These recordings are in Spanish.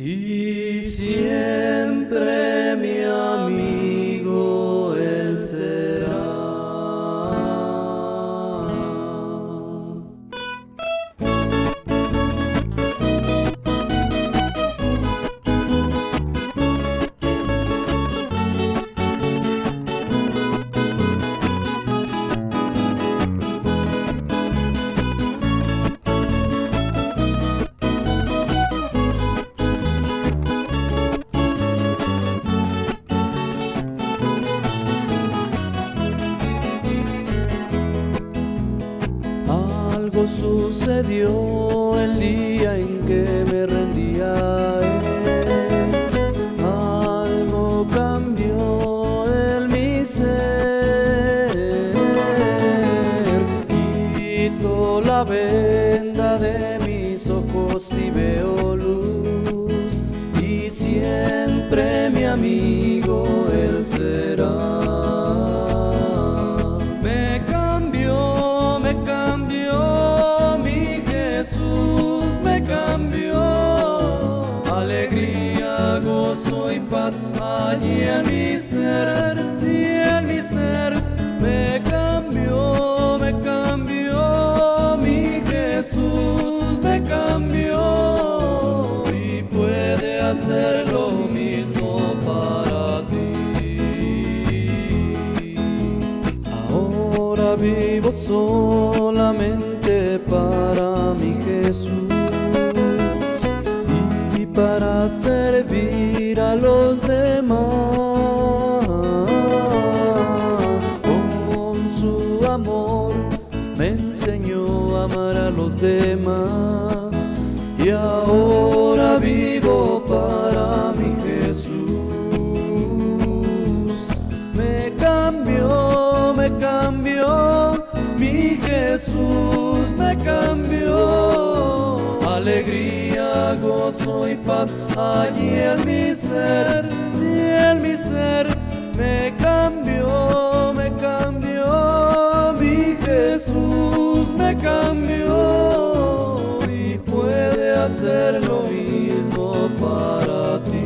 y siempre mi amigo Él será. Algo sucedió el día en que me rendía a Él. Algo cambió en mi ser. Quito la venda de mis ojos y veo luz. Y siempre mi amigo Él será. Gozo y paz allí en mi ser, sí, en mi ser. Me cambió mi Jesús, me cambió y puede hacer lo mismo para ti. Ahora vivo solamente para mi Jesús, para servir a los demás. Con su amor me enseñó a amar a los demás y ahora vivo para mi Jesús. Me cambió mi Jesús, me cambió. Alegría, gozo y paz allí en mi ser, y en mi ser. Me cambió mi Jesús, me cambió y puede hacer lo mismo para ti.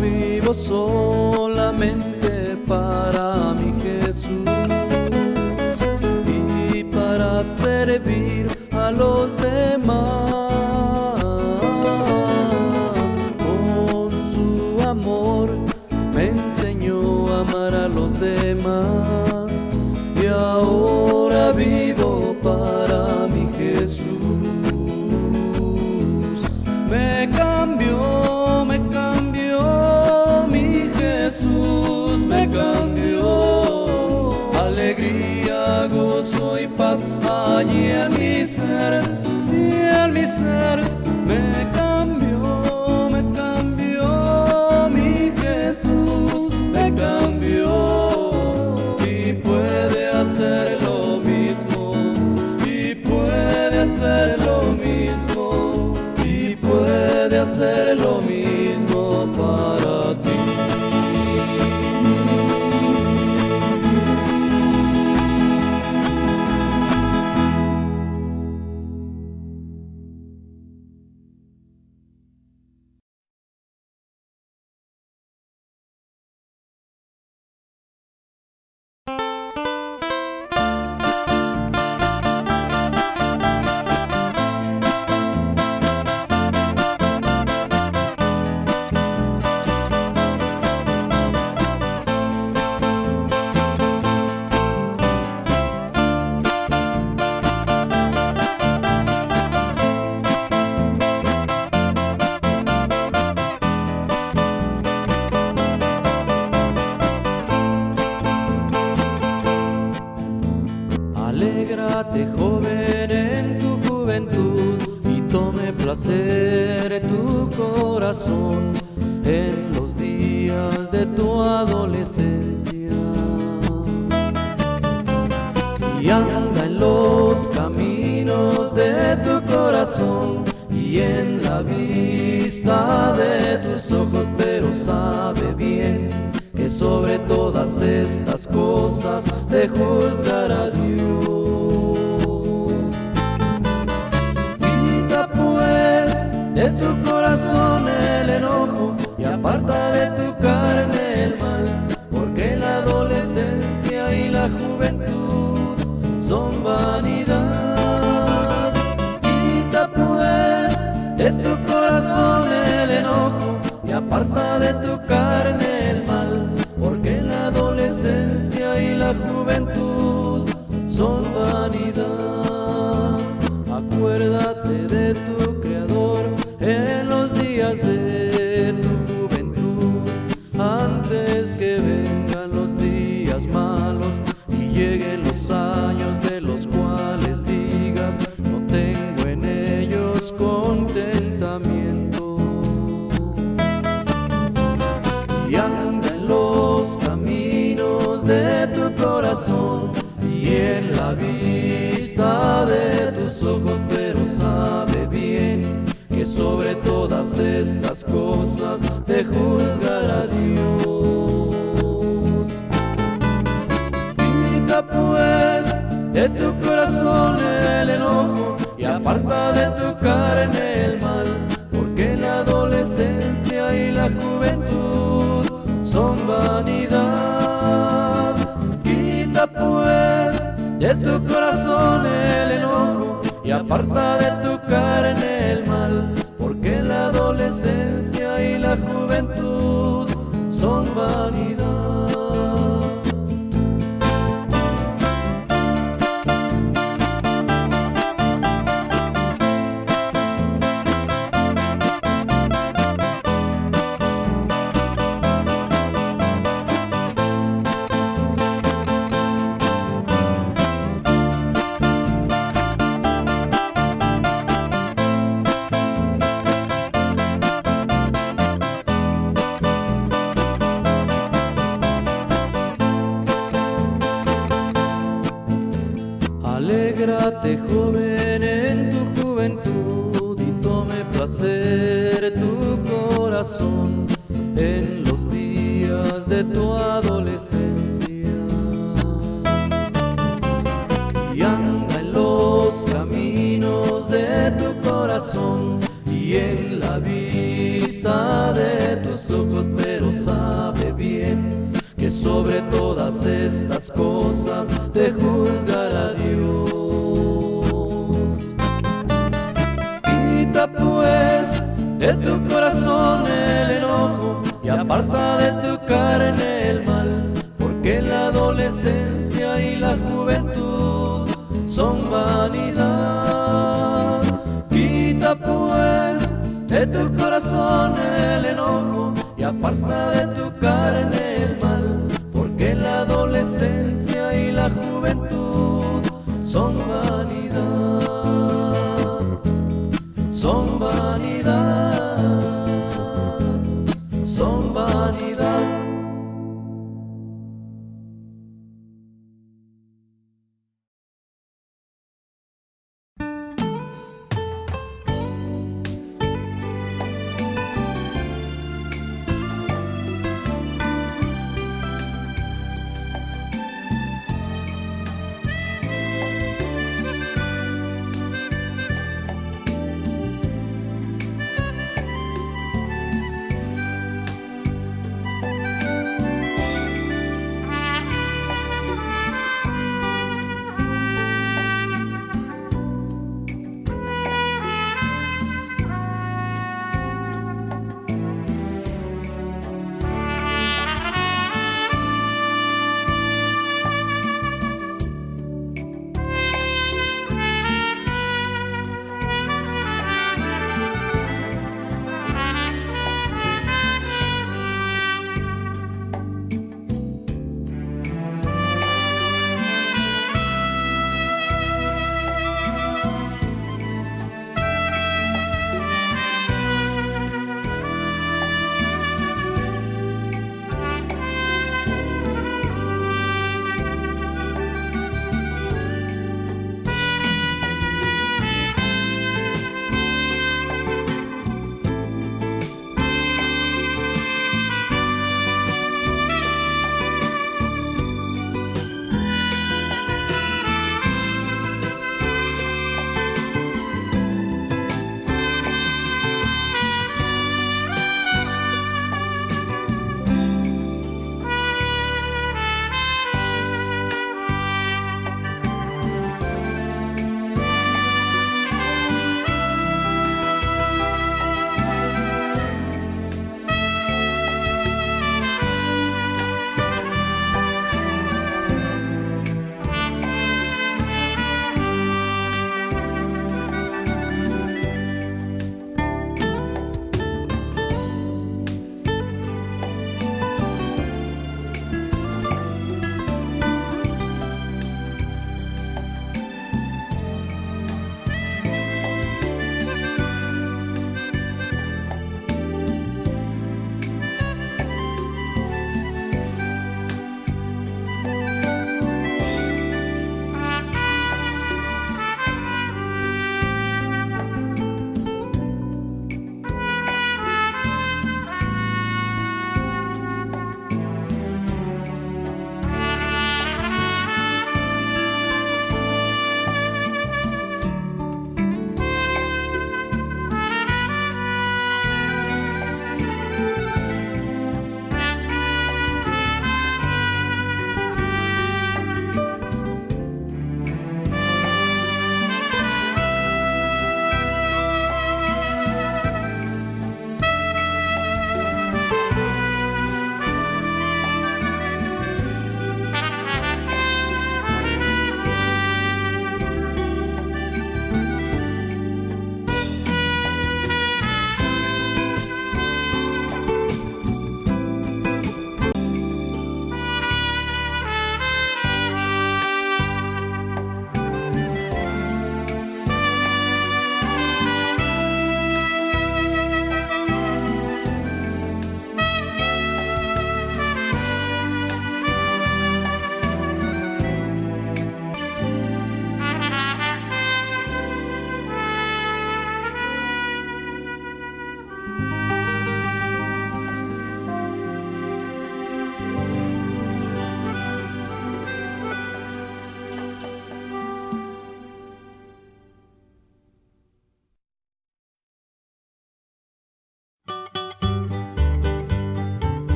Vivo solamente para mi Jesús y para servir a los demás. Con su amor me enseñó a amar a los demás y ahora vivo para mi Jesús. Me cambió mi Jesús, me cambió. Alegría, gozo y paz allí en mi ser, sí, en mi ser. Me cambió mi Jesús, me cambió y puede hacer lo mismo, y puede hacer lo mismo, y puede hacer lo mismo para ti. Alégrate, joven, en tu juventud, y tome complacer tu corazón en los días de tu adolescencia. Y anda en los caminos de tu corazón y en la vista de tus ojos, pero sabe bien que sobre todas estas cosas te juzgará Dios. Quita pues de tu corazón el enojo y aparta de tu carne el mal, porque la adolescencia y la juventud son vanidad. Quita pues de tu corazón el enojo y aparta de tu carne el mal, porque la adolescencia y la juventud son vanidad. Acuérdate de tu Creador en los días de tu juventud, antes que vengan los días malos y lleguen los años de los cuales digas: no tengo en ellos contentamiento. Y anda en los caminos de tu corazón y en la vista de tus ojos, pero sabe bien que sobre todas estas cosas te juzgará Dios. Quita pues de tu corazón el enojo y aparta de tu carne el mal, porque la adolescencia y la juventud son vanidad. Quita pues de tu corazón el enojo y aparta de tu carne el mal, porque la adolescencia y la juventud son vanidad. Alégrate, joven, en tu juventud y tome placer tu corazón en los días de tu adolescencia. Y anda en los caminos de tu corazón y en la vista de tus ojos, pero sabe bien que sobre todas estas cosas te juzgará Dios. Quita pues de tu corazón el enojo y aparta de tu carne el mal, porque la adolescencia y la juventud son vanidad. Quita pues de tu corazón el enojo y aparta de tu carne el mal, porque la adolescencia y la juventud